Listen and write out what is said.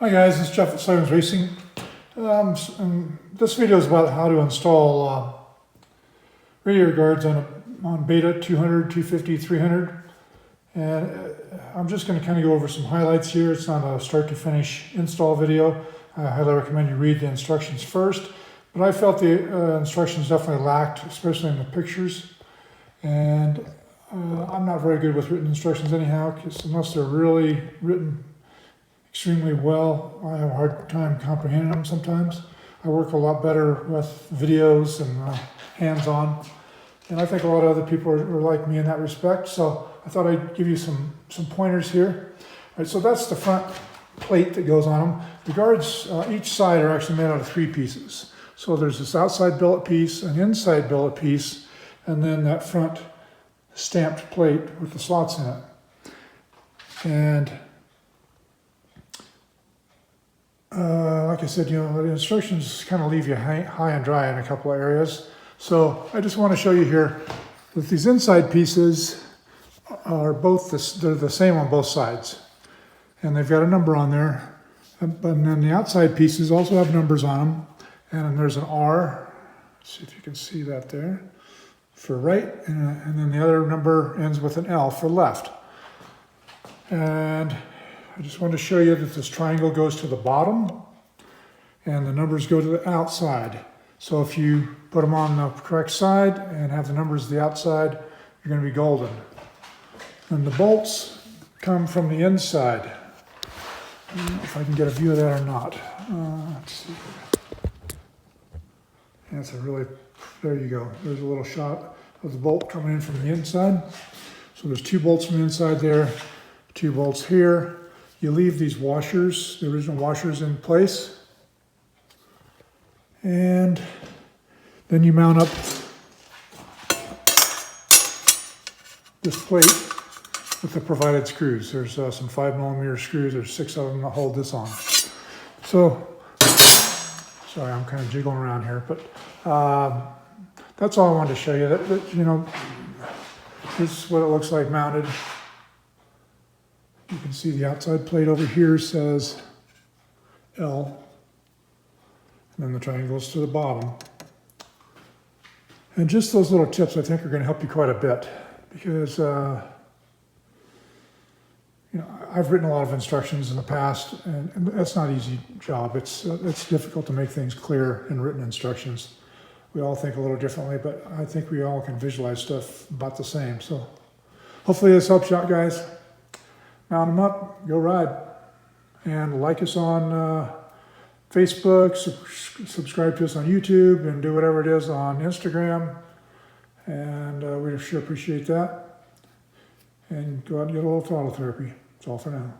Hi guys, this is Jeff at Slavens Racing. And this video is about how to install radiator guards on Beta 200, 250, 300. And I'm just going to kind of go over some highlights here. It's not a start to finish install video. I highly recommend you read the instructions first. But I felt the instructions definitely lacked, especially in the pictures. And I'm not very good with written instructions anyhow, because unless they're really written extremely well, I have a hard time comprehending them sometimes. I work a lot better with videos and hands-on, and I think a lot of other people are like me in that respect, so I thought I'd give you some pointers here. All right, so that's the front plate that goes on them. The guards, each side are actually made out of 3 pieces. So there's this outside billet piece, an inside billet piece, and then that front stamped plate with the slots in it. And like I said, the instructions kind of leave you high and dry in a couple of areas. So I just want to show you here that these inside pieces are they're the same on both sides. And they've got a number on there. And then the outside pieces also have numbers on them. And then there's an R, let's see if you can see that there, for right. And then the other number ends with an L for left. And I just want to show you that this triangle goes to the bottom and the numbers go to the outside. So if you put them on the correct side and have the numbers to the outside, you're going to be golden. And the bolts come from the inside. I don't know if I can get a view of that or not. Let's see. That's there you go. There's a little shot of the bolt coming in from the inside. So there's 2 bolts from the inside there, 2 bolts here. You leave these washers, the original washers, in place. And then you mount up this plate with the provided screws. There's some 5mm screws. There's 6 of them that hold this on. So, sorry, I'm kind of jiggling around here, but that's all I wanted to show you. This is what it looks like mounted. You can see the outside plate over here says L, and then the triangles to the bottom. And just those little tips I think are going to help you quite a bit, because I've written a lot of instructions in the past, and that's not an easy job. It's difficult to make things clear in written instructions. We all think a little differently, but I think we all can visualize stuff about the same. So hopefully this helps you out, guys. Mount them up, go ride. And like us on Facebook, subscribe to us on YouTube, and do whatever it is on Instagram. And we sure appreciate that. And go out and get a little throttle therapy. That's all for now.